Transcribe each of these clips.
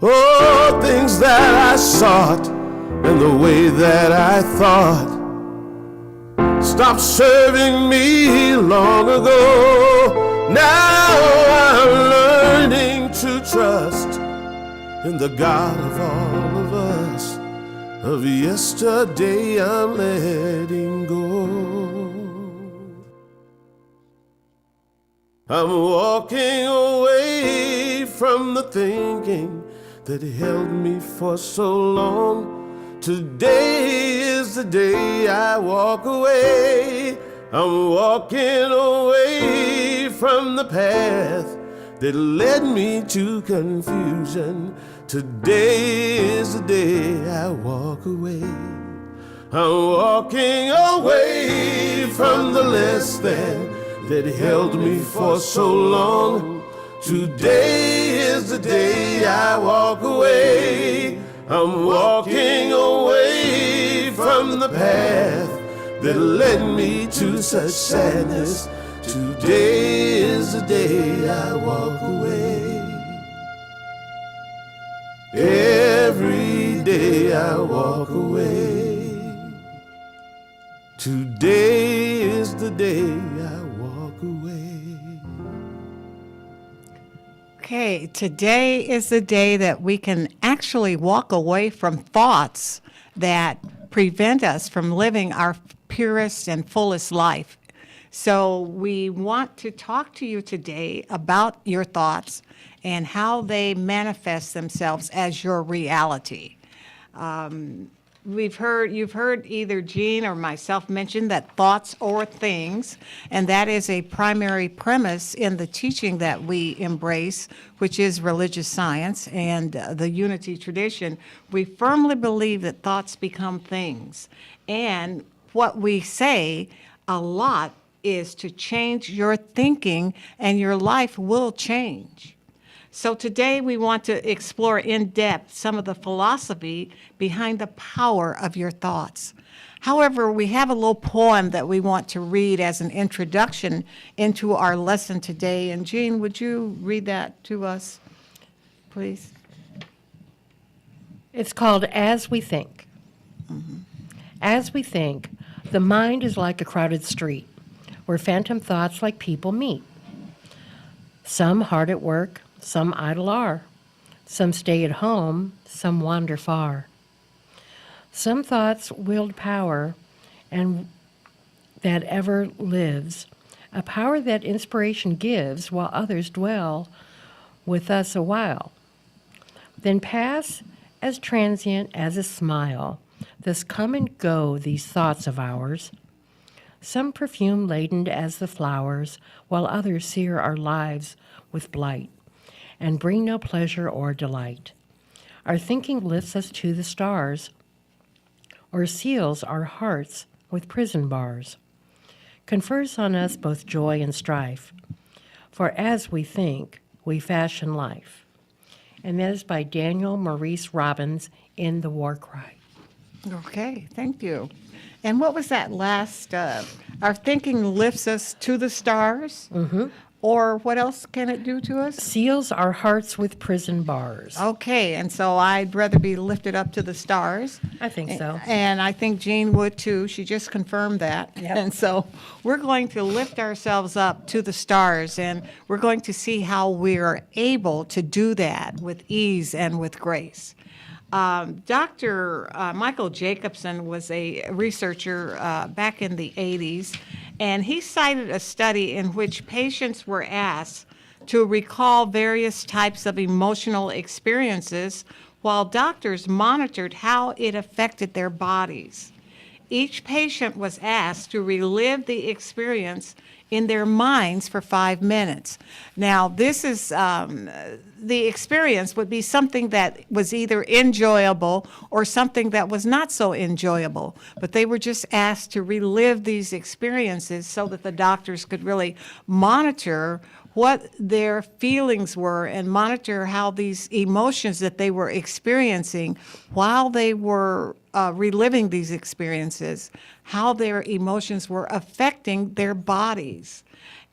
Oh, things that I sought and the way that I thought stopped serving me long ago. Now I'm learning to trust in the God of all of us. Of yesterday I'm letting go. I'm walking away from the thinking that held me for so long. Today is the day I walk away. I'm walking away from the path that led me to confusion. Today is the day I walk away. I'm walking away from the less than that held me for so long. Today is the day I walk away. I'm walking away from the path that led me to such sadness. Today is the day I walk away. Every day I walk away. Today is the day I walk away. Okay, today is the day that we can actually walk away from thoughts that prevent us from living our purest and fullest life. So we want to talk to you today about your thoughts and how they manifest themselves as your reality. You've heard either Jean or myself mention that thoughts or things, and that is a primary premise in the teaching that we embrace, which is religious science and the unity tradition. We firmly believe that thoughts become things, and what we say a lot is to change your thinking, and your life will change. So today we want to explore in depth some of the philosophy behind the power of your thoughts. However, we have a little poem that we want to read as an introduction into our lesson today. And Jean, would you read that to us, please? It's called As We Think. Mm-hmm. As we think, the mind is like a crowded street where phantom thoughts like people meet. Some hard at work, some idle are. Some stay at home, some wander far. Some thoughts wield power, and that ever lives, a power that inspiration gives, while others dwell with us a while. Then pass as transient as a smile. Thus come and go these thoughts of ours. Some perfume laden as the flowers, while others sear our lives with blight, and bring no pleasure or delight. Our thinking lifts us to the stars, or seals our hearts with prison bars, confers on us both joy and strife. For as we think, we fashion life. And that is by Daniel Maurice Robbins in The War Cry. Okay, thank you. And what was that last? Our thinking lifts us to the stars? Mm-hmm. Or what else can it do to us? Seals our hearts with prison bars. Okay, and so I'd rather be lifted up to the stars. I think so. And I think Jean would too. She just confirmed that. Yep. And so we're going to lift ourselves up to the stars, and we're going to see how we're able to do that with ease and with grace. Dr. Michael Jacobson was a researcher back in the 80s, and he cited a study in which patients were asked to recall various types of emotional experiences while doctors monitored how it affected their bodies. Each patient was asked to relive the experience in their minds for 5 minutes. Now, this is, the experience would be something that was either enjoyable or something that was not so enjoyable, but they were just asked to relive these experiences so that the doctors could really monitor what their feelings were and monitor how these emotions that they were experiencing while they were reliving these experiences, how their emotions were affecting their bodies.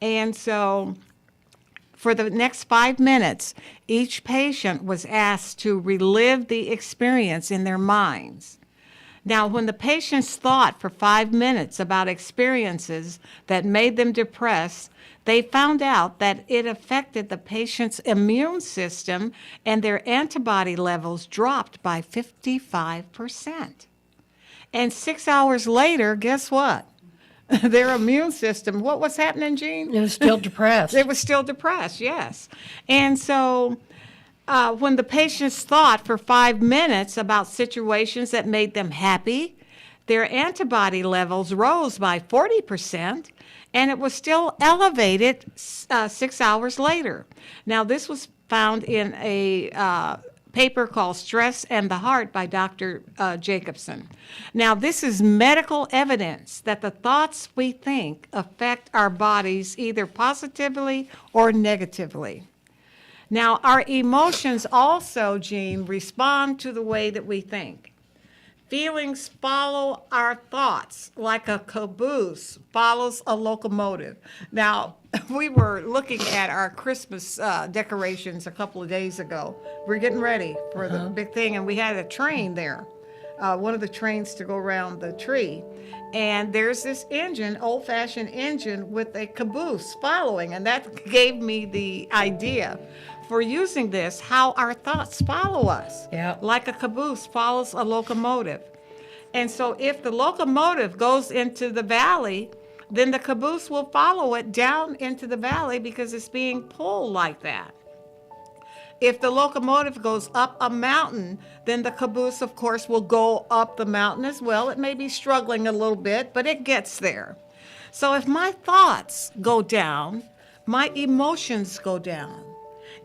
And so For the next 5 minutes, each patient was asked to relive the experience in their minds. Now, when the patients thought for 5 minutes about experiences that made them depressed, they found out that it affected the patient's immune system and their antibody levels dropped by 55%. And 6 hours later, guess what? Their immune system, what was happening, Jean? It was still depressed. They were still depressed, yes. And so when the patients thought for 5 minutes about situations that made them happy, their antibody levels rose by 40%, and it was still elevated 6 hours later. Now, this was found in a paper called Stress and the Heart by Dr. Jacobson. Now, this is medical evidence that the thoughts we think affect our bodies either positively or negatively. Now, our emotions also, Jean, respond to the way that we think. Feelings follow our thoughts like a caboose follows a locomotive. Now, we were looking at our Christmas decorations a couple of days ago. We're getting ready for the big thing, and we had a train there, one of the trains to go around the tree. And there's this engine, old-fashioned engine, with a caboose following, and that gave me the idea for using this, how our thoughts follow us, like a caboose follows a locomotive. And so if the locomotive goes into the valley, then the caboose will follow it down into the valley because it's being pulled like that. If the locomotive goes up a mountain, then the caboose, of course, will go up the mountain as well. It may be struggling a little bit, but it gets there. So if my thoughts go down, my emotions go down.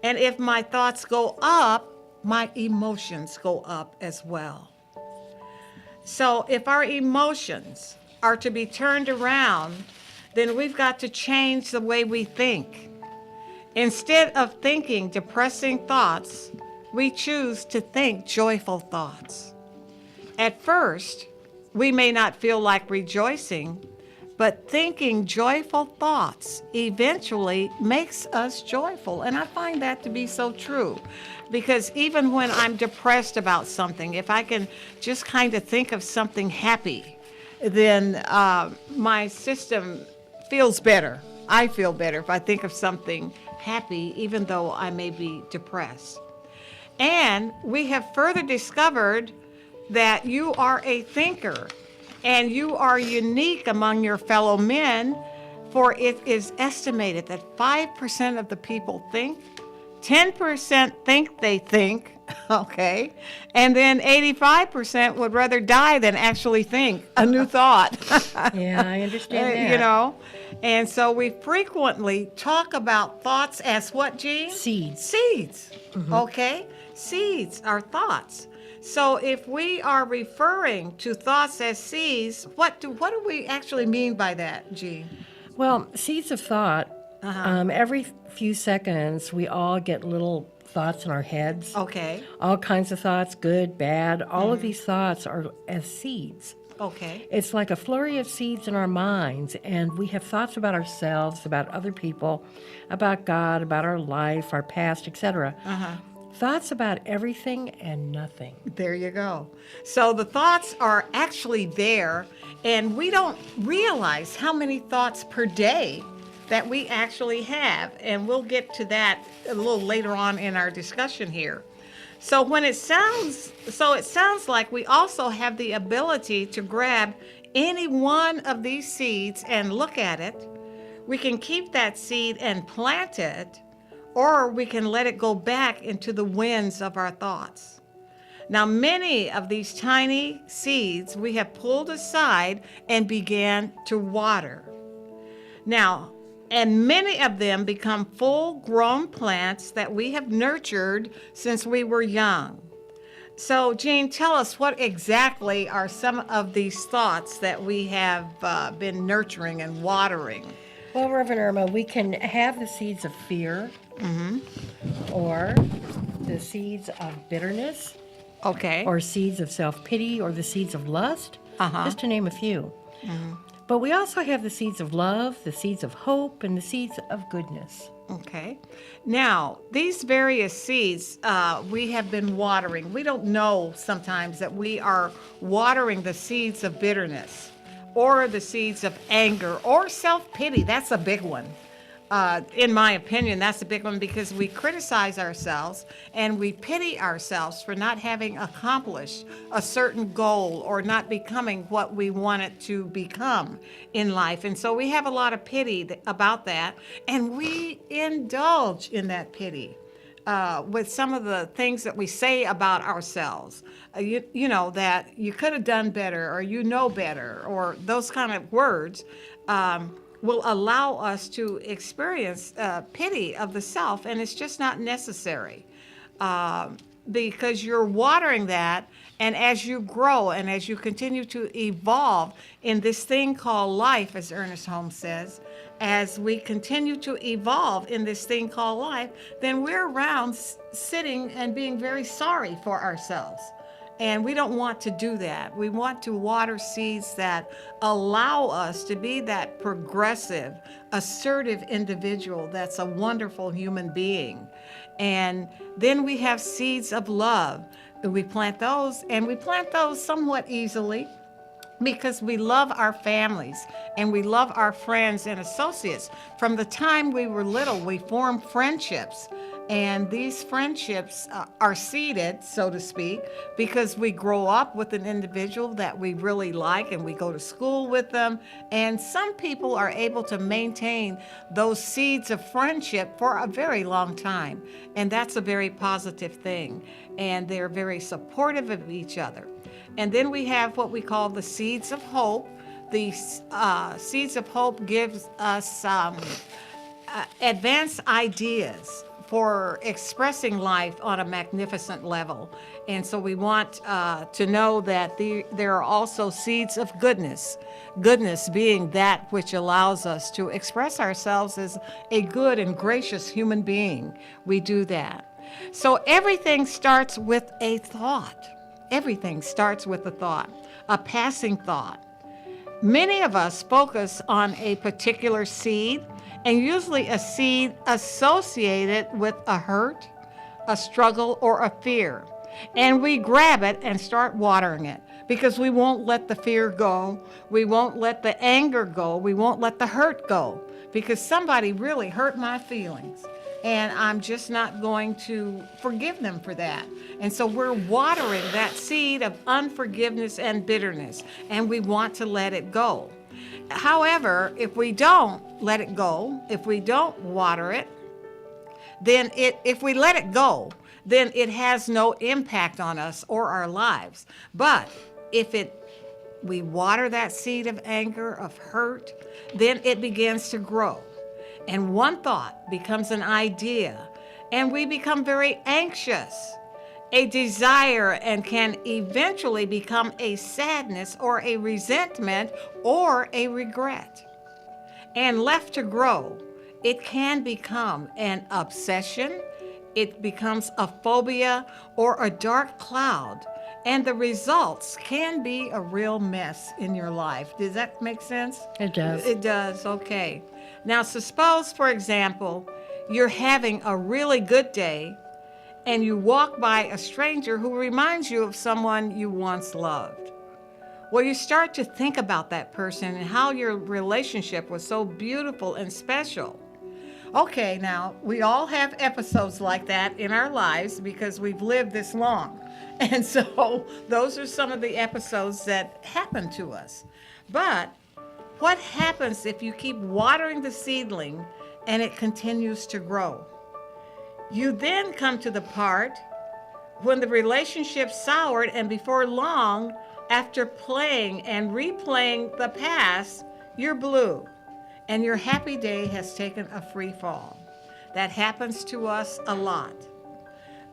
And if my thoughts go up, my emotions go up as well. So if our emotions are to be turned around, then we've got to change the way we think. Instead of thinking depressing thoughts, we choose to think joyful thoughts. At first, we may not feel like rejoicing, but thinking joyful thoughts eventually makes us joyful. And I find that to be so true. Because even when I'm depressed about something, if I can just kind of think of something happy, then my system feels better. I feel better if I think of something happy, even though I may be depressed. And we have further discovered that you are a thinker. And you are unique among your fellow men, for it is estimated that 5% of the people think, 10% think they think, okay, and then 85% would rather die than actually think a new thought. Yeah, I understand that. You know, and so we frequently talk about thoughts as what, Jean? Seeds. Seeds, okay? Seeds are thoughts. So if we are referring to thoughts as seeds, what do we actually mean by that, Jean? Well, seeds of thought, every few seconds we all get little thoughts in our heads. Okay. All kinds of thoughts, good, bad. All of these thoughts are as seeds. Okay. It's like a flurry of seeds in our minds, and we have thoughts about ourselves, about other people, about God, about our life, our past, etc. Thoughts about everything and nothing. There you go. So the thoughts are actually there, and we don't realize how many thoughts per day that we actually have, and we'll get to that a little later on in our discussion here. So it sounds like we also have the ability to grab any one of these seeds and look at it. We can keep that seed and plant it, or we can let it go back into the winds of our thoughts. Now, many of these tiny seeds we have pulled aside and began to water. Now, and many of them become full-grown plants that we have nurtured since we were young. So, Jean, tell us what exactly are some of these thoughts that we have been nurturing and watering? Well, Reverend Irma, we can have the seeds of fear, or the seeds of bitterness, Okay. or seeds of self-pity, or the seeds of lust, just to name a few. But we also have the seeds of love, the seeds of hope, and the seeds of goodness. Okay. Now, these various seeds we have been watering. We don't know sometimes that we are watering the seeds of bitterness or the seeds of anger or self pity. That's a big one. In my opinion, that's a big one because we criticize ourselves and we pity ourselves for not having accomplished a certain goal or not becoming what we wanted to become in life. And so we have a lot of pity about that, and we indulge in that pity. With some of the things that we say about ourselves, you know, that you could have done better or you know better, or those kind of words will allow us to experience pity of the self, and it's just not necessary because you're watering that. And as you grow and as you continue to evolve in this thing called life, as Ernest Holmes says, as we continue to evolve in this thing called life, then we're around sitting and being very sorry for ourselves. And we don't want to do that. We want to water seeds that allow us to be that progressive, assertive individual that's a wonderful human being. And then we have seeds of love. We plant those, and we plant those somewhat easily because we love our families and we love our friends and associates. From the time we were little, we formed friendships. And these friendships are seeded, so to speak, because we grow up with an individual that we really like and we go to school with them. And some people are able to maintain those seeds of friendship for a very long time. And that's a very positive thing. And they're very supportive of each other. And then we have what we call the seeds of hope. The seeds of hope gives us advanced ideas for expressing life on a magnificent level. And so we want to know that there are also seeds of goodness, goodness being that which allows us to express ourselves as a good and gracious human being. We do that. So everything starts with a thought. Everything starts with a thought, a passing thought. Many of us focus on a particular seed, and usually a seed associated with a hurt, a struggle, or a fear. And we grab it and start watering it because we won't let the fear go. We won't let the anger go. We won't let the hurt go because somebody really hurt my feelings. And I'm just not going to forgive them for that. And so we're watering that seed of unforgiveness and bitterness, and we want to let it go. However, if we don't let it go, if we don't water it, then if we let it go, then it has no impact on us or our lives. But if we water that seed of anger, of hurt, then it begins to grow. And one thought becomes an idea, and we become very anxious, a desire, and can eventually become a sadness or a resentment or a regret. And left to grow, it can become an obsession, it becomes a phobia or a dark cloud, and the results can be a real mess in your life. Does that make sense? It does. It does, okay. Now, suppose, for example, you're having a really good day and you walk by a stranger who reminds you of someone you once loved. Well, you start to think about that person and how your relationship was so beautiful and special. Okay, now, we all have episodes like that in our lives because we've lived this long. And so those are some of the episodes that happen to us. But what happens if you keep watering the seedling and it continues to grow? You then come to the part when the relationship soured, and before long, after playing and replaying the past, you're blue and your happy day has taken a free fall. That happens to us a lot.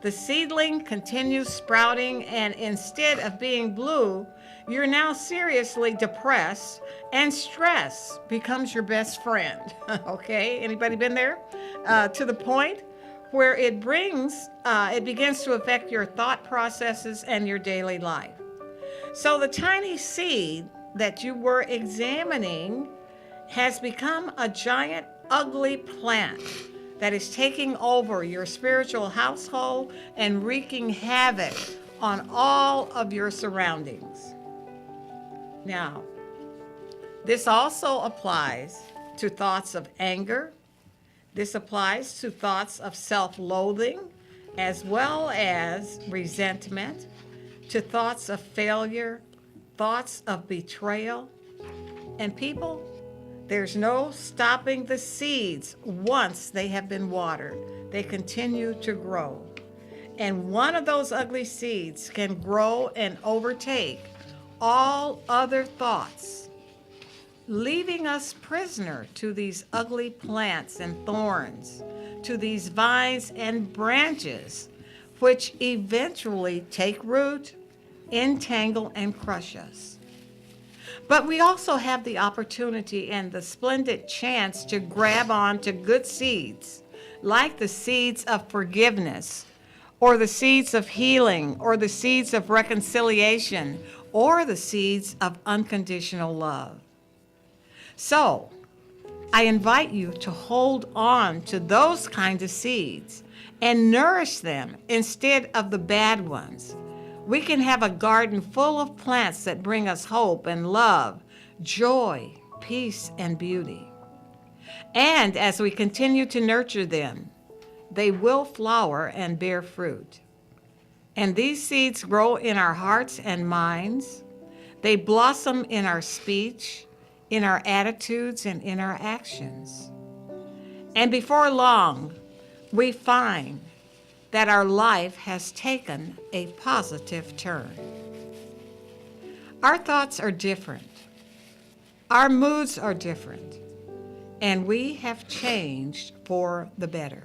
The seedling continues sprouting, and instead of being blue, you're now seriously depressed, and stress becomes your best friend. Okay, anybody been there? To the point where it begins to affect your thought processes and your daily life. So the tiny seed that you were examining has become a giant, ugly plant that is taking over your spiritual household and wreaking havoc on all of your surroundings. Now, this also applies to thoughts of anger. This applies to thoughts of self-loathing, as well as resentment, to thoughts of failure, thoughts of betrayal. And people, there's no stopping the seeds once they have been watered. They continue to grow. And one of those ugly seeds can grow and overtake all other thoughts, leaving us prisoner to these ugly plants and thorns, to these vines and branches, which eventually take root, entangle, and crush us. But we also have the opportunity and the splendid chance to grab on to good seeds, like the seeds of forgiveness, or the seeds of healing, or the seeds of reconciliation, or the seeds of unconditional love. So, I invite you to hold on to those kinds of seeds and nourish them instead of the bad ones. We can have a garden full of plants that bring us hope and love, joy, peace, and beauty. And as we continue to nurture them, they will flower and bear fruit. And these seeds grow in our hearts and minds. They blossom in our speech, in our attitudes, and in our actions. And before long, we find that our life has taken a positive turn. Our thoughts are different. Our moods are different. And we have changed for the better.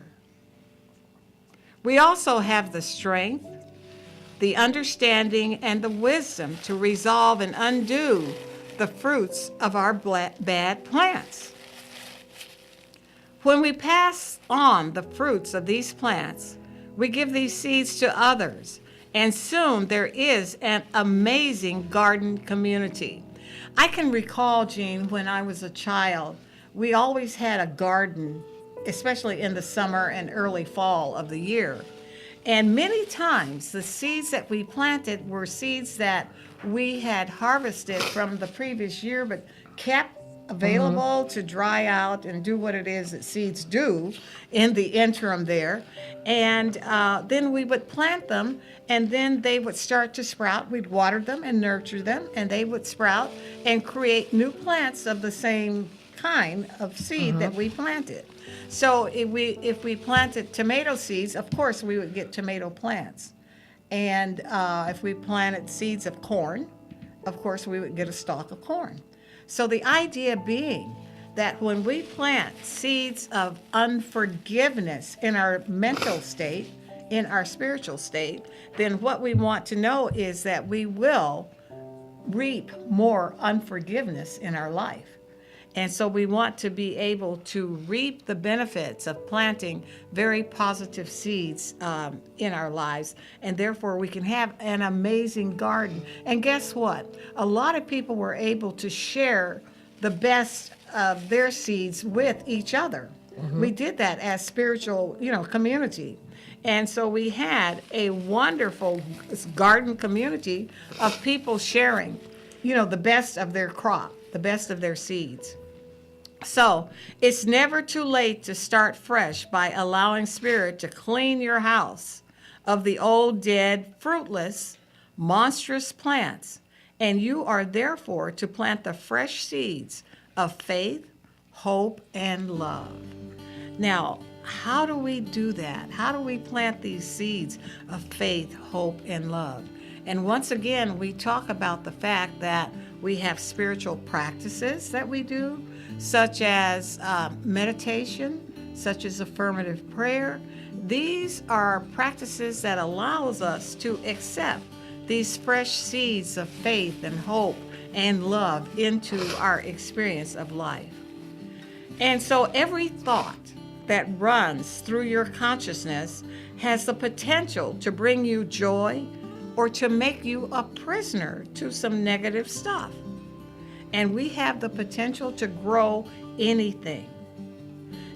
We also have the strength, the understanding, and the wisdom to resolve and undo the fruits of our bad plants. When we pass on the fruits of these plants, we give these seeds to others, and soon there is an amazing garden community. I can recall, Jean, when I was a child, we always had a garden, especially in the summer and early fall of the year. And many times the seeds that we planted were seeds that we had harvested from the previous year, but kept available to dry out and do what it is that seeds do in the interim there. And then we would plant them, and then they would start to sprout. We'd water them and nurture them, and they would sprout and create new plants of the same kind of seed that we planted. So if we planted tomato seeds, of course we would get tomato plants. And if we planted seeds of corn, of course we would get a stalk of corn. So the idea being that when we plant seeds of unforgiveness in our mental state, in our spiritual state, then what we want to know is that we will reap more unforgiveness in our life. And so we want to be able to reap the benefits of planting very positive seeds in our lives. And therefore, we can have an amazing garden. And guess what? A lot of people were able to share the best of their seeds with each other. We did that as spiritual, community. And so we had a wonderful garden community of people sharing, the best of their crop, the best of their seeds. So it's never too late to start fresh by allowing Spirit to clean your house of the old, dead, fruitless, monstrous plants. And you are therefore to plant the fresh seeds of faith, hope, and love. Now, how do we do that? How do we plant these seeds of faith, hope, and love? And once again, we talk about the fact that we have spiritual practices that we do, such as meditation, such as affirmative prayer. These are practices that allows us to accept these fresh seeds of faith and hope and love into our experience of life. And so every thought that runs through your consciousness has the potential to bring you joy or to make you a prisoner to some negative stuff. And we have the potential to grow anything.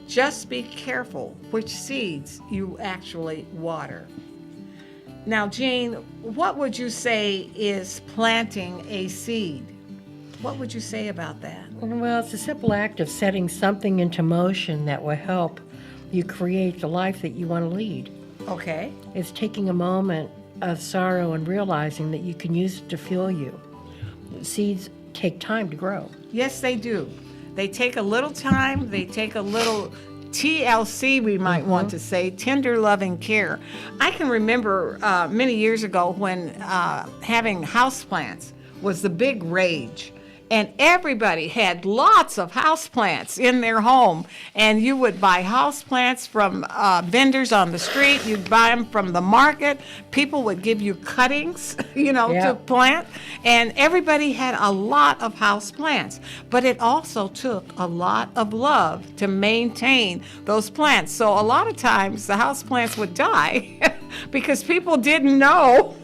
Just be careful which seeds you actually water. Now, Jean, what would you say is planting a seed? What would you say about that? Well, it's a simple act of setting something into motion that will help you create the life that you want to lead. Okay. It's taking a moment of sorrow and realizing that you can use it to fuel you. Seeds take time to grow. Yes, they do. They take a little time. They take a little TLC, we might want to say, tender loving care. I can remember many years ago when having houseplants was the big rage. And everybody had lots of houseplants in their home. And you would buy houseplants from vendors on the street. You'd buy them from the market. People would give you cuttings, to plant. And everybody had a lot of houseplants. But it also took a lot of love to maintain those plants. So a lot of times the houseplants would die because people didn't know.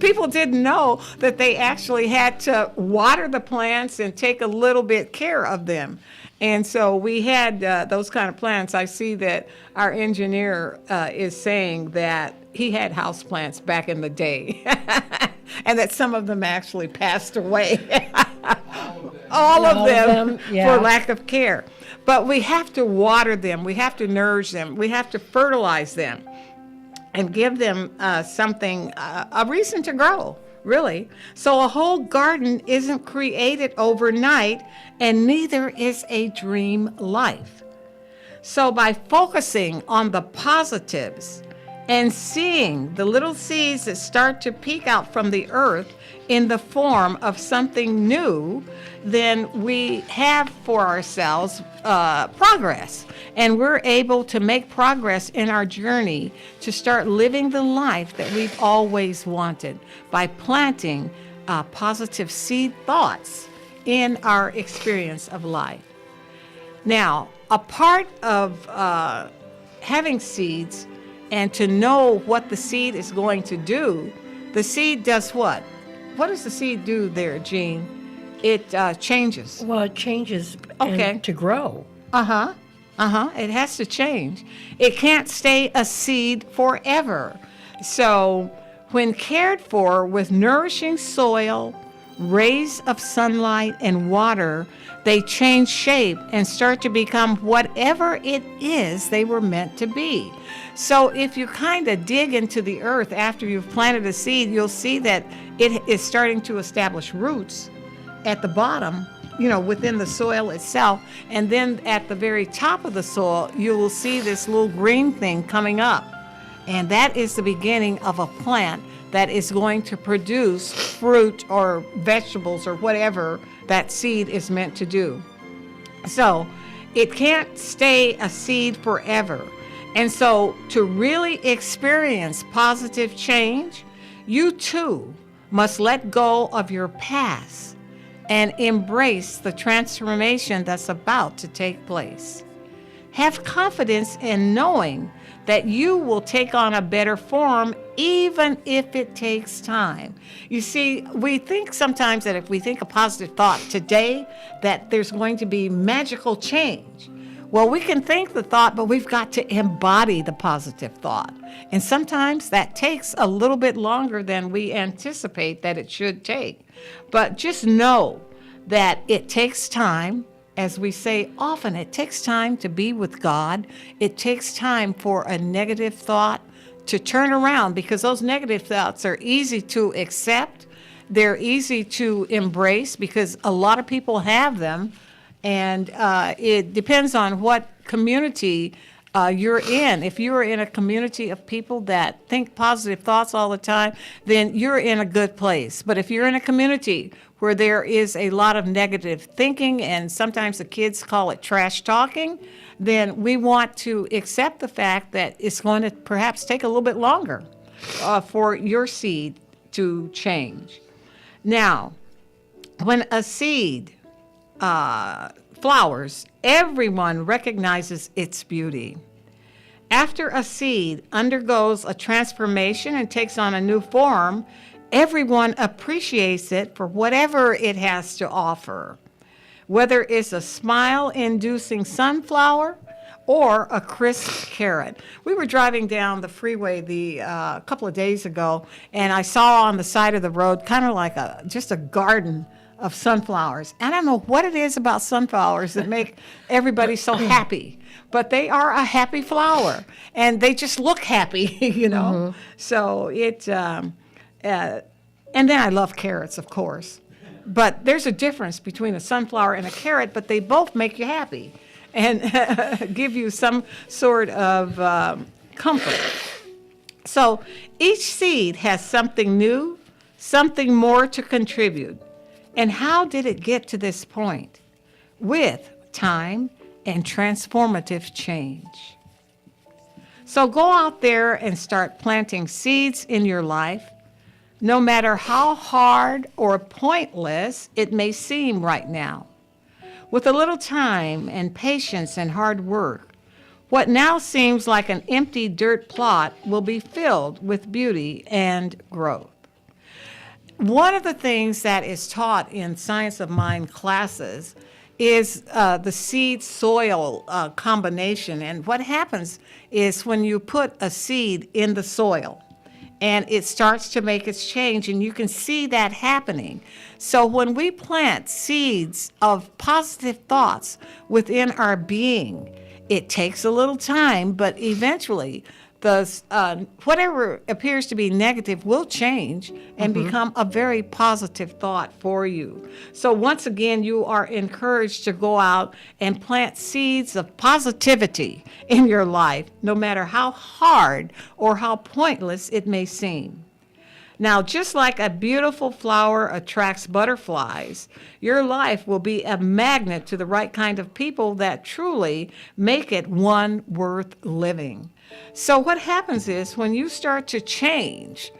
People didn't know that they actually had to water the plants and take a little bit care of them. And so we had those kind of plants. I see that our engineer is saying that he had house plants back in the day and that some of them actually passed away. All of them yeah. For lack of care. But we have to water them. We have to nourish them. We have to fertilize them and give them something, a reason to grow, really. So a whole garden isn't created overnight, and neither is a dream life. So by focusing on the positives and seeing the little seeds that start to peek out from the earth in the form of something new, then we have for ourselves progress. And we're able to make progress in our journey to start living the life that we've always wanted by planting positive seed thoughts in our experience of life. Now, a part of having seeds and to know what the seed is going to do, the seed does what? What does the seed do there, Jean? It changes. Well, it changes Okay. to grow. It has to change. It can't stay a seed forever. So when cared for with nourishing soil, rays of sunlight, and water, they change shape and start to become whatever it is they were meant to be. So if you kind of dig into the earth after you've planted a seed, you'll see that it is starting to establish roots at the bottom, within the soil itself. And then at the very top of the soil, you will see this little green thing coming up. And that is the beginning of a plant that is going to produce fruit or vegetables or whatever that seed is meant to do. So it can't stay a seed forever. And so to really experience positive change, you too must let go of your past and embrace the transformation that's about to take place. Have confidence in knowing that you will take on a better form even if it takes time. You see, we think sometimes that if we think a positive thought today, that there's going to be magical change. Well, we can think the thought, but we've got to embody the positive thought. And sometimes that takes a little bit longer than we anticipate that it should take. But just know that it takes time. As we say often, it takes time to be with God. It takes time for a negative thought to turn around, because those negative thoughts are easy to accept. They're easy to embrace because a lot of people have them. And it depends on what community you're in. If you're in a community of people that think positive thoughts all the time, then you're in a good place. But if you're in a community where there is a lot of negative thinking, and sometimes the kids call it trash talking, then we want to accept the fact that it's going to perhaps take a little bit longer for your seed to change. Now, when a seed flowers, everyone recognizes its beauty. After a seed undergoes a transformation and takes on a new form, everyone appreciates it for whatever it has to offer. whether it's a smile-inducing sunflower or a crisp carrot. We were driving down the freeway a couple of days ago, and I saw on the side of the road kind of like just a garden of sunflowers. I don't know what it is about sunflowers that make everybody so happy, but they are a happy flower, and they just look happy, you know. So and then I love carrots, of course. But there's a difference between a sunflower and a carrot, but they both make you happy and give you some sort of comfort. So each seed has something new, something more to contribute. And how did it get to this point? With time and transformative change. So go out there and start planting seeds in your life, no matter how hard or pointless it may seem right now. With a little time and patience and hard work, what now seems like an empty dirt plot will be filled with beauty and growth. One of the things that is taught in Science of Mind classes is the seed-soil combination. And what happens is when you put a seed in the soil, and it starts to make its change, and you can see that happening. So when we plant seeds of positive thoughts within our being, it takes a little time, but eventually whatever appears to be negative will change and become a very positive thought for you. So once again, you are encouraged to go out and plant seeds of positivity in your life, no matter how hard or how pointless it may seem. Now, just like a beautiful flower attracts butterflies, your life will be a magnet to the right kind of people that truly make it one worth living. So what happens is when you start to change,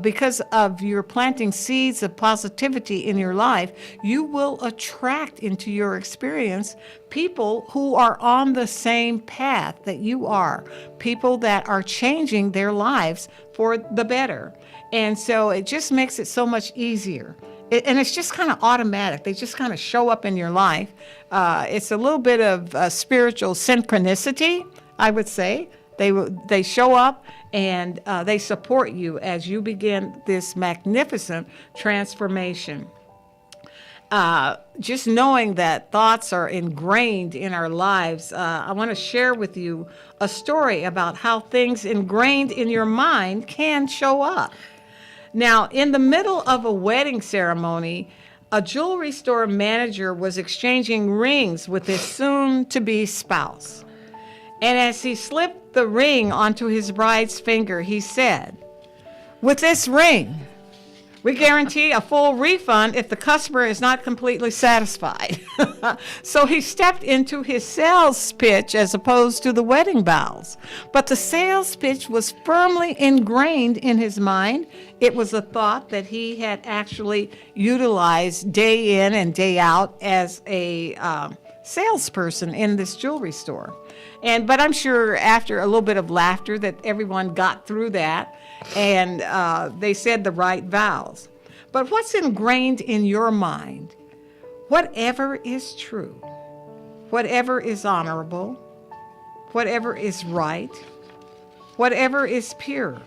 because of your planting seeds of positivity in your life, you will attract into your experience people who are on the same path that you are, people that are changing their lives for the better. And so it just makes it so much easier. And it's just kind of automatic. They just kind of show up in your life. It's a little bit of spiritual synchronicity, I would say. They show up and they support you as you begin this magnificent transformation. Just knowing that thoughts are ingrained in our lives, I want to share with you a story about how things ingrained in your mind can show up. Now, in the middle of a wedding ceremony, a jewelry store manager was exchanging rings with his soon-to-be spouse. And as he slipped the ring onto his bride's finger, he said, "With this ring, we guarantee a full refund if the customer is not completely satisfied." So he stepped into his sales pitch as opposed to the wedding vows. But the sales pitch was firmly ingrained in his mind. It was a thought that he had actually utilized day in and day out as a salesperson in this jewelry store. But I'm sure after a little bit of laughter that everyone got through that, and they said the right vows. But what's ingrained in your mind? Whatever is true, whatever is honorable, whatever is right, whatever is pure,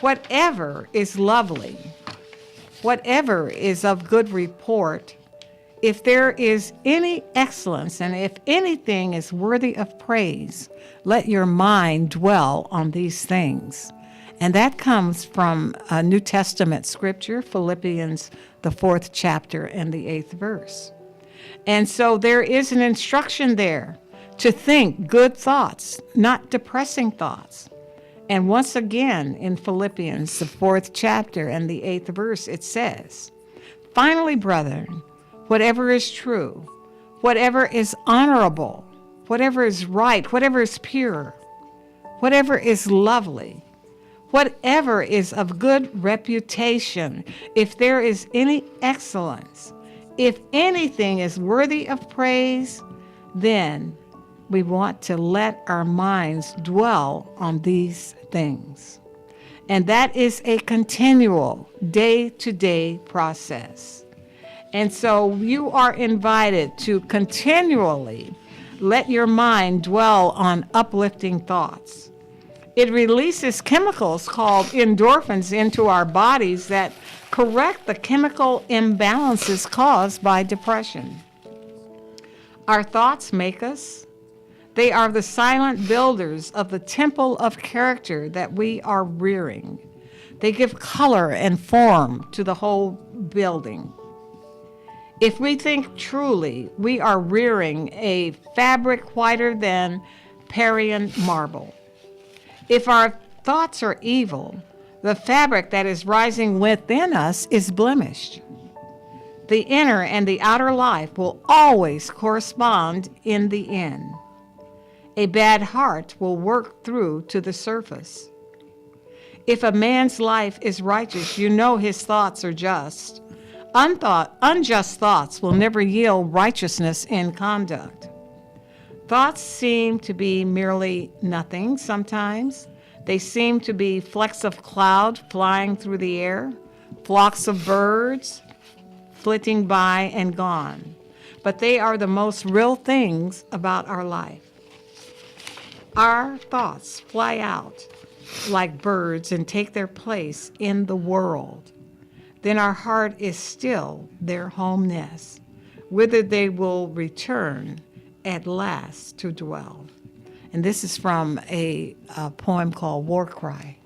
whatever is lovely, whatever is of good report, if there is any excellence and if anything is worthy of praise, let your mind dwell on these things. And that comes from a New Testament scripture, Philippians, the 4th chapter and the 8th verse. And so there is an instruction there to think good thoughts, not depressing thoughts. And once again, in Philippians, the 4th chapter and the 8th verse, it says, "Finally, brethren, whatever is true, whatever is honorable, whatever is right, whatever is pure, whatever is lovely, whatever is of good reputation, if there is any excellence, if anything is worthy of praise, then we want to let our minds dwell on these things." And that is a continual day-to-day process. And so you are invited to continually let your mind dwell on uplifting thoughts. It releases chemicals called endorphins into our bodies that correct the chemical imbalances caused by depression. Our thoughts make us. They are the silent builders of the temple of character that we are rearing. They give color and form to the whole building. If we think truly, we are rearing a fabric whiter than Parian marble. If our thoughts are evil, the fabric that is rising within us is blemished. The inner and the outer life will always correspond in the end. A bad heart will work through to the surface. If a man's life is righteous, you know his thoughts are just. Unjust thoughts will never yield righteousness in conduct. Thoughts seem to be merely nothing sometimes. They seem to be flecks of cloud flying through the air, flocks of birds flitting by and gone. But they are the most real things about our life. Our thoughts fly out like birds and take their place in the world. Then our heart is still their home nest, whither they will return at last to dwell. And this is from a poem called War Cry.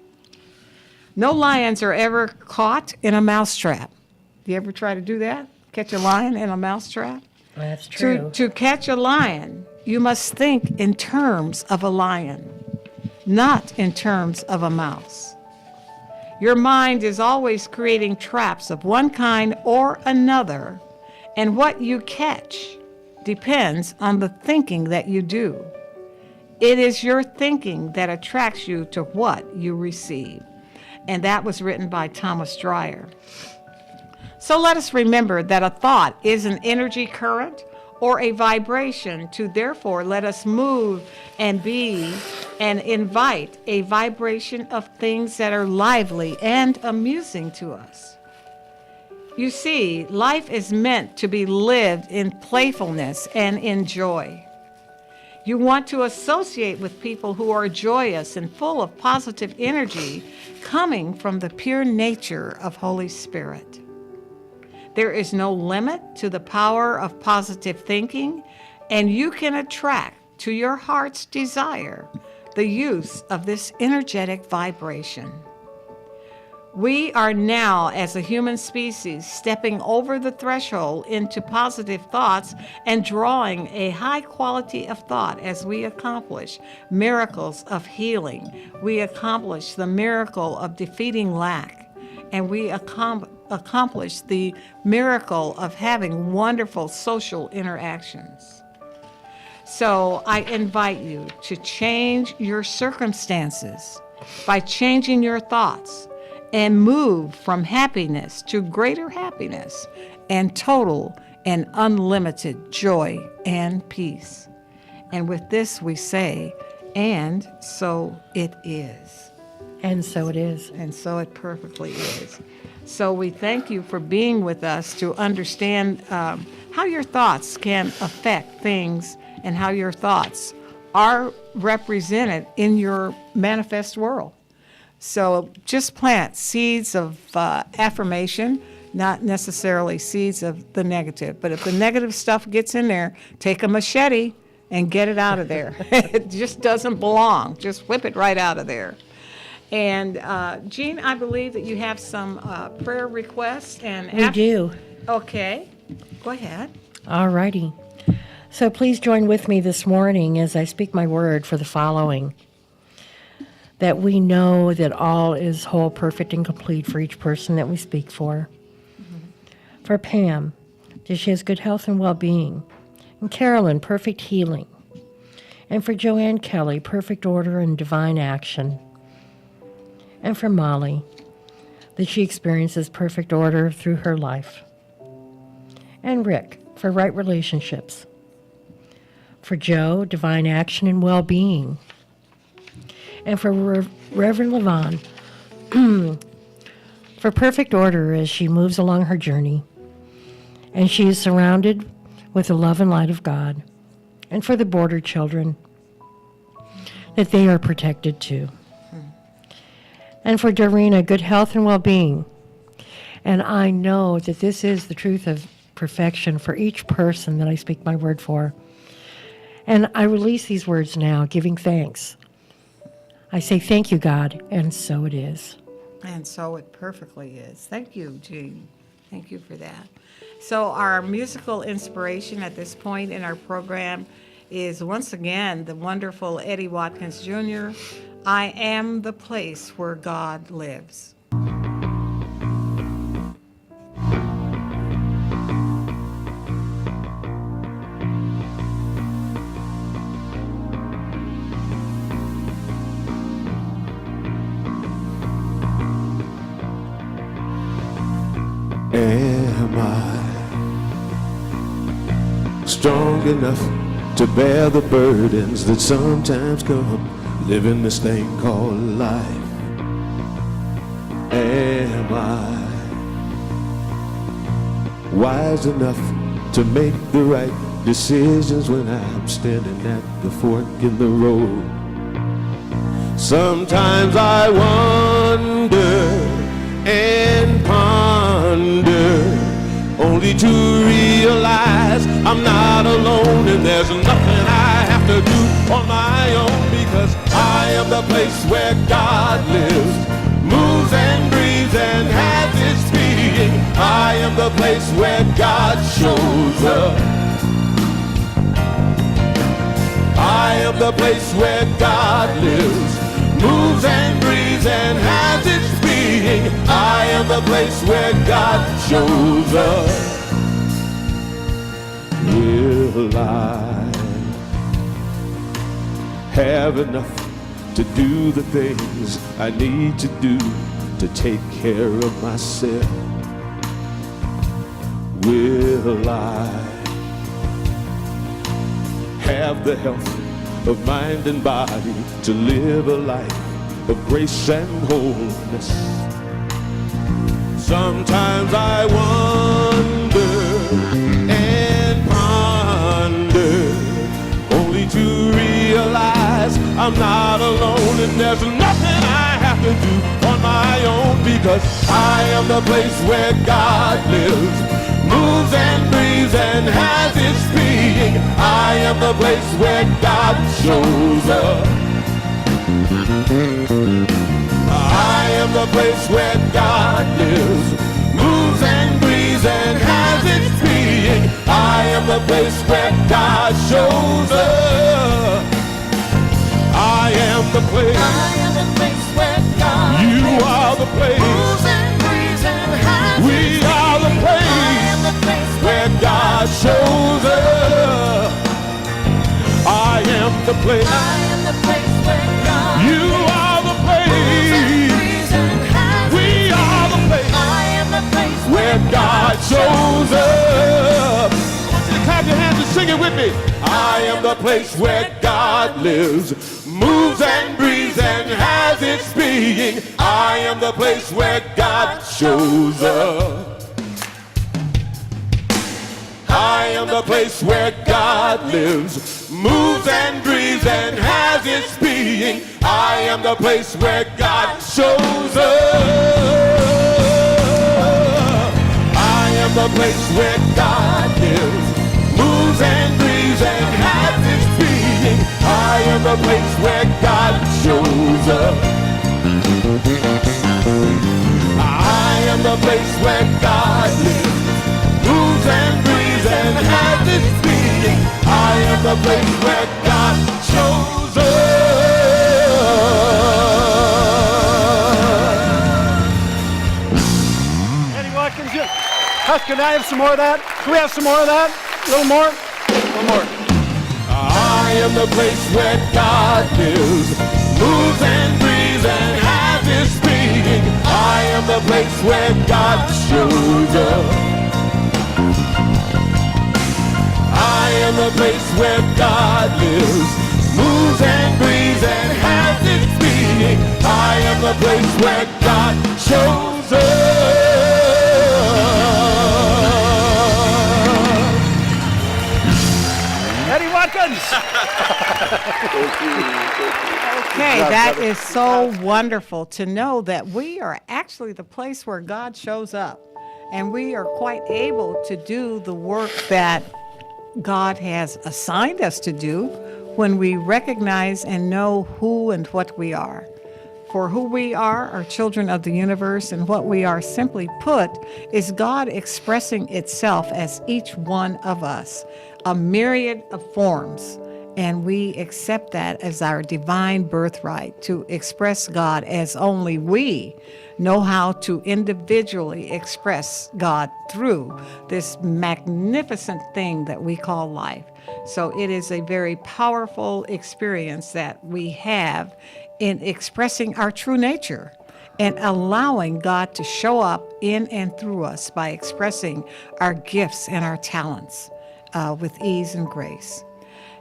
No lions are ever caught in a mousetrap. Do you ever try to do that? Catch a lion in a mousetrap? That's true. To catch a lion, you must think in terms of a lion, not in terms of a mouse. Your mind is always creating traps of one kind or another, and what you catch depends on the thinking that you do. It is your thinking that attracts you to what you receive. And that was written by Thomas Dyer. So let us remember that a thought is an energy current or a vibration. To therefore let us move and be and invite a vibration of things that are lively and amusing to us. You see, life is meant to be lived in playfulness and in joy. You want to associate with people who are joyous and full of positive energy coming from the pure nature of Holy Spirit. There is no limit to the power of positive thinking, and you can attract to your heart's desire the use of this energetic vibration. We are now, as a human species, stepping over the threshold into positive thoughts and drawing a high quality of thought as we accomplish miracles of healing. We accomplish the miracle of defeating lack, and we accomplish the miracle of having wonderful social interactions. So I invite you to change your circumstances by changing your thoughts and move from happiness to greater happiness and total and unlimited joy and peace. And with this we say, and so it is. And so it is. And so it perfectly is. So we thank you for being with us to understand how your thoughts can affect things and how your thoughts are represented in your manifest world. So just plant seeds of affirmation, not necessarily seeds of the negative. But if the negative stuff gets in there, take a machete and get it out of there. It just doesn't belong. Just whip it right out of there. And Jean, I believe that you have some prayer requests. And We do. Okay, go ahead. All righty. So please join with me this morning as I speak my word for the following. That we know that all is whole, perfect, and complete for each person that we speak for. Mm-hmm. For Pam, that she has good health and well-being. And Carolyn, perfect healing. And for Joanne Kelly, perfect order and divine action. And for Molly, that she experiences perfect order through her life. And Rick, for right relationships. For Joe, divine action and well-being. And for Reverend Levon, for perfect order as she moves along her journey. and she is surrounded with the love and light of God. And for the border children, that they are protected too. And for Dorena, good health and well-being. And I know that this is the truth of perfection for each person that I speak my word for. And I release these words now, giving thanks. I say, thank you, God, and so it is. And so it perfectly is. Thank you, Jean. Thank you for that. So our musical inspiration at this point in our program is once again the wonderful Eddie Watkins Jr., I Am the Place Where God Lives. Am I strong enough to bear the burdens that sometimes come living this thing called life? Am I wise enough to make the right decisions when I'm standing at the fork in the road? Sometimes I wonder and ponder, only to realize I'm not alone, and there's nothing I have to do on my own, because I am the place where God lives, moves and breathes and has its being. I am the place where God shows up. I am the place where God lives, moves and breathes and has its being. I am the place where God shows up. Will I have enough to do the things I need to do to take care of myself? Will I have the health of mind and body to live a life of grace and wholeness? Sometimes I wonder and ponder, only to realize I'm not alone, and there's nothing I have to do on my own, because I am the place where God lives, moves and breathes and has its being. I am the place where God shows up. I am the place where God lives, moves and breathes and has its being. I am the place where God shows up. I am the place. I am the place where God You lives, are the place. moves and breathes and has We its are the being. place I am the place where God shows up. I am the place. I am the place where God You are the place. breathes and has We its are the being. place I am the place where God shows up. I want you to clap your hands and sing it with me. I am the place where God lives, moves and breathes and has its being. I am the place where God shows up. I am the place where God lives, moves and breathes and has its being. I am the place where God shows up. I am the place where God lives, moves and breathes and has its being. I am the place where God shows up. I am the place where God lives, moves and breathes and has its being. I am the place where God shows up. Eddie Watkins, can I have some more of that? Can we have some more of that? A little more? A little more. I am the place where God lives, moves and breathes and has its being. I am the place where God shows up. I am the place where God lives, moves and breathes and has its being. I am the place where God shows up. seconds. Okay, that is so wonderful to know that we are actually the place where God shows up, and we are quite able to do the work that God has assigned us to do when we recognize and know who and what we are. For who we are children of the universe, and what we are, simply put, is God expressing itself as each one of us, a myriad of forms. And we accept that as our divine birthright to express God as only we know how to individually express God through this magnificent thing that we call life. So it is a very powerful experience that we have in expressing our true nature and allowing God to show up in and through us by expressing our gifts and our talents with ease and grace.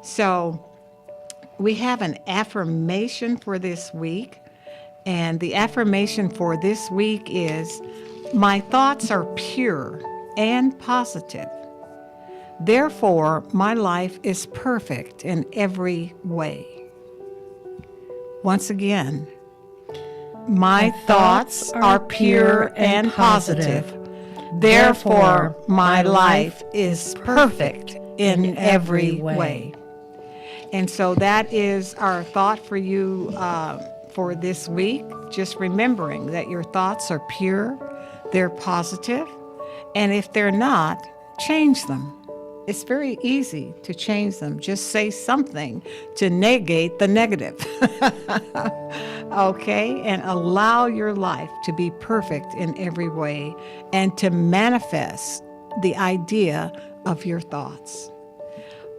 So we have an affirmation for this week, and the affirmation for this week is, my thoughts are pure and positive. Therefore, my life is perfect in every way. Once again, my thoughts are pure and positive. Therefore, my life is perfect in every way. And so that is our thought for you for this week. Just remembering that your thoughts are pure, they're positive, and if they're not, change them. It's very easy to change them. Just say something to negate the negative. Okay? And allow your life to be perfect in every way and to manifest the idea of your thoughts.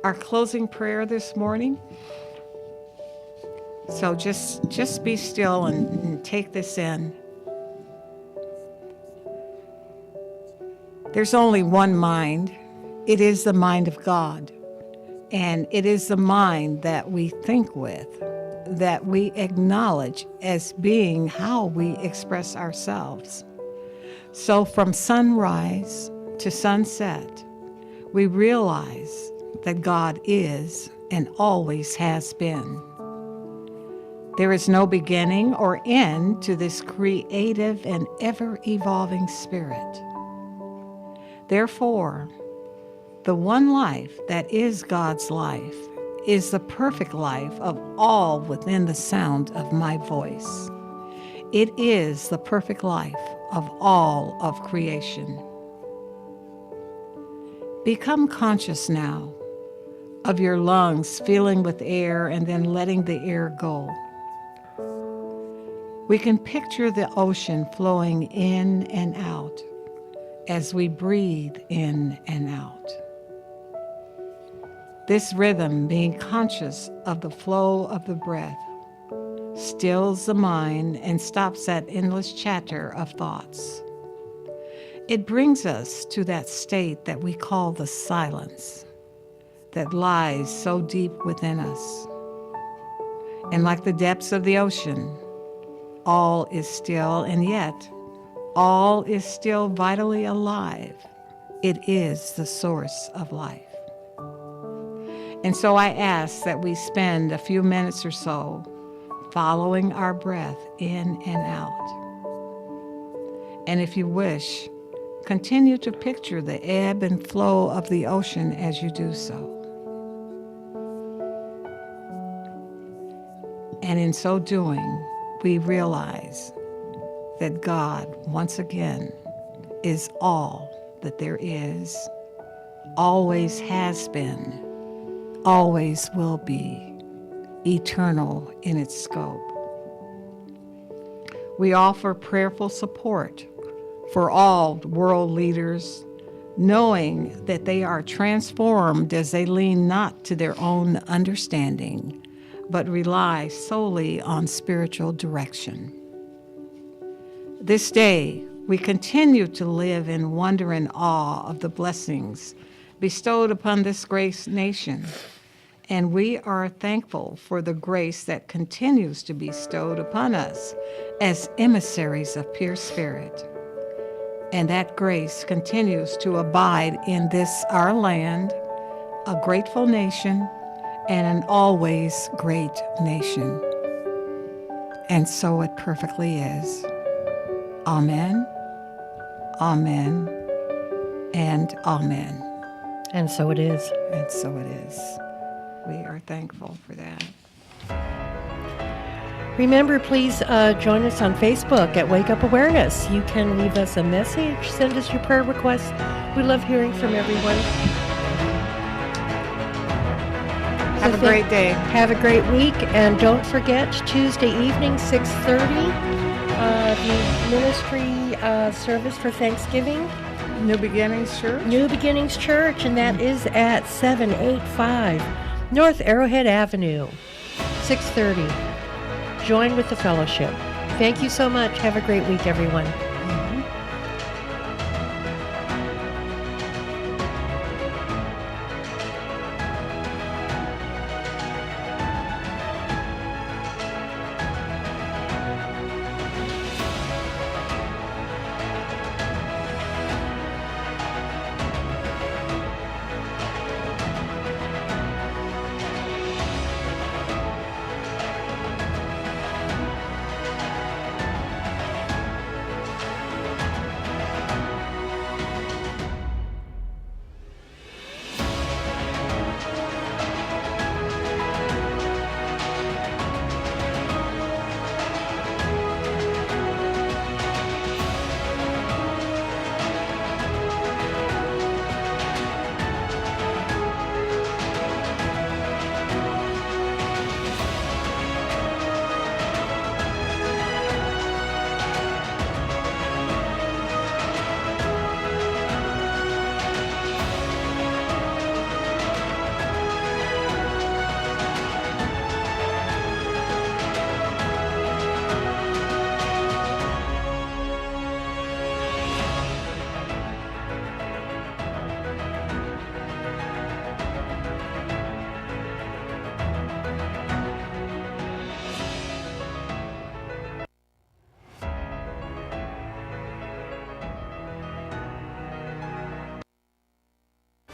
Our closing prayer this morning. So just be still and take this in. There's only one mind. It is the mind of God. And it is the mind that we think with, that we acknowledge as being how we express ourselves. So from sunrise to sunset, we realize that God is and always has been. There is no beginning or end to this creative and ever-evolving spirit. Therefore, the one life that is God's life is the perfect life of all within the sound of my voice. It is the perfect life of all of creation. Become conscious now of your lungs filling with air and then letting the air go. We can picture the ocean flowing in and out as we breathe in and out. This rhythm, being conscious of the flow of the breath, stills the mind and stops that endless chatter of thoughts. It brings us to that state that we call the silence that lies so deep within us. And like the depths of the ocean, all is still, and yet all is still vitally alive. It is the source of life. And so I ask that we spend a few minutes or so following our breath in and out. And if you wish, continue to picture the ebb and flow of the ocean as you do so. And in so doing, we realize that God, once again, is all that there is, always has been, always will be, eternal in its scope. We offer prayerful support for all world leaders, knowing that they are transformed as they lean not to their own understanding, but rely solely on spiritual direction. This day, we continue to live in wonder and awe of the blessings bestowed upon this great nation, and we are thankful for the grace that continues to be bestowed upon us as emissaries of pure spirit. And that grace continues to abide in this our land, a grateful nation, and an always great nation. And so it perfectly is. Amen, amen, and amen. And so it is. And so it is. We are thankful for that. Remember, please join us on Facebook at Wake Up Awareness. You can leave us a message, send us your prayer requests. We love hearing from everyone. Have a great day. Have a great week, and don't forget Tuesday evening, 6:30, the ministry service for Thanksgiving. New Beginnings Church. New Beginnings Church, and that is at 785 North Arrowhead Avenue, 6:30. Join with the fellowship. Thank you so much. Have a great week, everyone.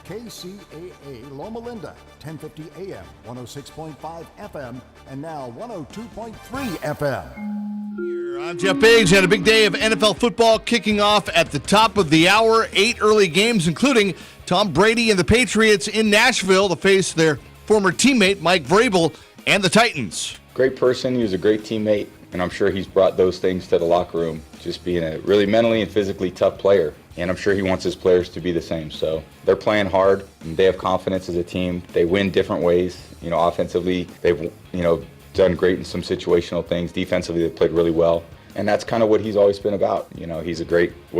KCAA Loma Linda, 1050 AM, 106.5 FM, and now 102.3 FM. I'm Jeff Biggs, and a big day of NFL football kicking off at the top of the hour. 8 early games, including Tom Brady and the Patriots in Nashville to face their former teammate Mike Vrabel and the Titans. Great person. He was a great teammate, and I'm sure he's brought those things to the locker room, just being a really mentally and physically tough player. And I'm sure he wants his players to be the same. So they're playing hard, and they have confidence as a team. They win different ways. Offensively, they've, done great in some situational things. Defensively, they've played really well. And that's kind of what he's always been about. Was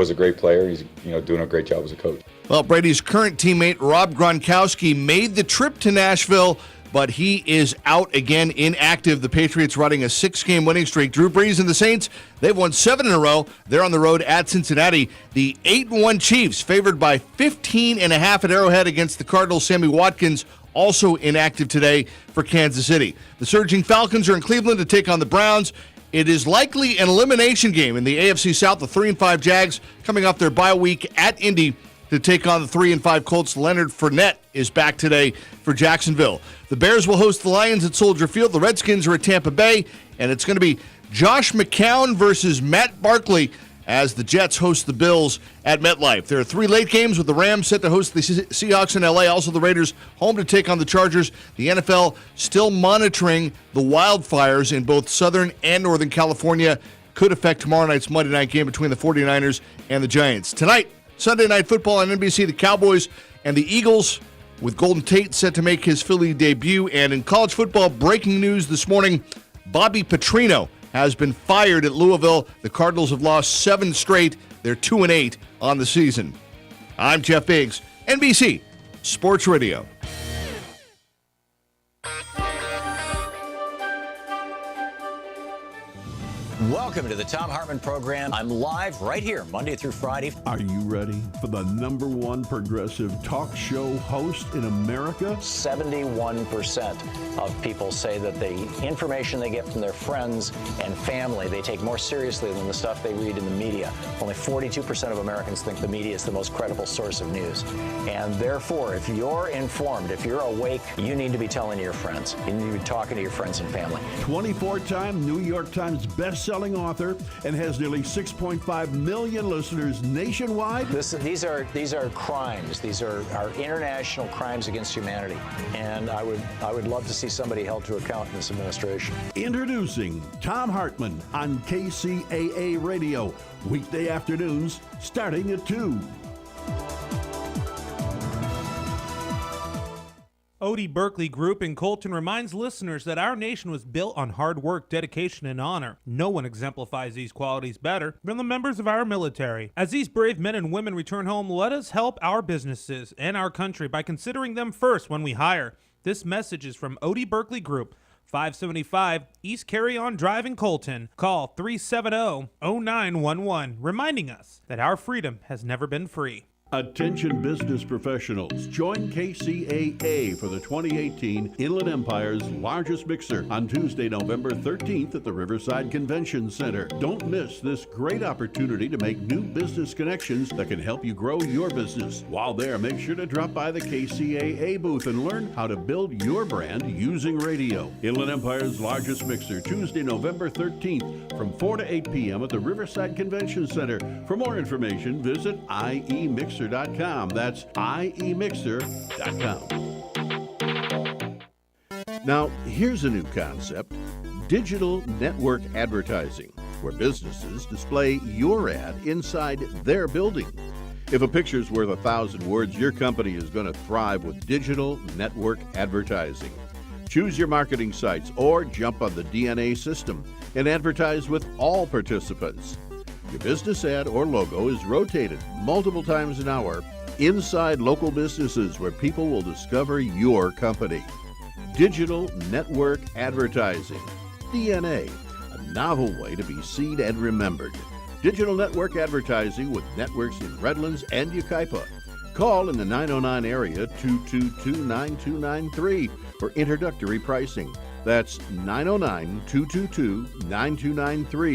a great player. He's, doing a great job as a coach. Well, Brady's current teammate, Rob Gronkowski, made the trip to Nashville, but he is out again, inactive. The Patriots riding a 6-game winning streak. Drew Brees and the Saints, they've won 7 in a row. They're on the road at Cincinnati. The 8-1 Chiefs, favored by 15.5 at Arrowhead against the Cardinals. Sammy Watkins, also inactive today for Kansas City. The surging Falcons are in Cleveland to take on the Browns. It is likely an elimination game in the AFC South. The 3-5 Jags coming off their bye week at Indy to take on the 3-5 Colts. Leonard Fournette is back today for Jacksonville. The Bears will host the Lions at Soldier Field. The Redskins are at Tampa Bay, and it's going to be Josh McCown versus Matt Barkley as the Jets host the Bills at MetLife. There are 3 late games with the Rams set to host the Seahawks in L.A. Also, the Raiders home to take on the Chargers. The NFL still monitoring the wildfires in both Southern and Northern California. Could affect tomorrow night's Monday night game between the 49ers and the Giants. Tonight, Sunday Night Football on NBC, the Cowboys and the Eagles, with Golden Tate set to make his Philly debut. And in college football, breaking news this morning, Bobby Petrino has been fired at Louisville. The Cardinals have lost 7 straight. They're 2-8 on the season. I'm Jeff Biggs, NBC Sports Radio. Welcome. Welcome to the Tom Hartman program. I'm live right here, Monday through Friday. Are you ready for the #1 progressive talk show host in America? 71% of people say that the information they get from their friends and family they take more seriously than the stuff they read in the media. Only 42% of Americans think the media is the most credible source of news. And therefore, if you're informed, if you're awake, you need to be telling your friends. You need to be talking to your friends and family. 24-time New York Times best-selling author and has nearly 6.5 million listeners nationwide. These are crimes. These are international crimes against humanity. And I would love to see somebody held to account in this administration. Introducing Tom Hartman on KCAA Radio, weekday afternoons starting at 2. Odie Berkeley Group in Colton reminds listeners that our nation was built on hard work, dedication, and honor. No one exemplifies these qualities better than the members of our military. As these brave men and women return home, let us help our businesses and our country by considering them first when we hire. This message is from Odie Berkeley Group, 575 East Carry On Drive in Colton. Call 370-0911, reminding us that our freedom has never been free. Attention business professionals, join KCAA for the 2018 Inland Empire's largest mixer on Tuesday, November 13th at the Riverside Convention Center. Don't miss this great opportunity to make new business connections that can help you grow your business. While there, make sure to drop by the KCAA booth and learn how to build your brand using radio. Inland Empire's largest mixer, Tuesday, November 13th from 4 to 8 p.m. at the Riverside Convention Center. For more information, visit iemixer.com. That's iemixer.com. Now, here's a new concept: digital network advertising, where businesses display your ad inside their building. If a picture's worth 1,000 words, your company is going to thrive with digital network advertising. Choose your marketing sites or jump on the DNA system and advertise with all participants. Your business ad or logo is rotated multiple times an hour inside local businesses where people will discover your company. Digital network advertising, DNA, a novel way to be seen and remembered. Digital network advertising with networks in Redlands and Yucaipa. Call in the 909 area 222-9293 for introductory pricing. That's 909-222-9293.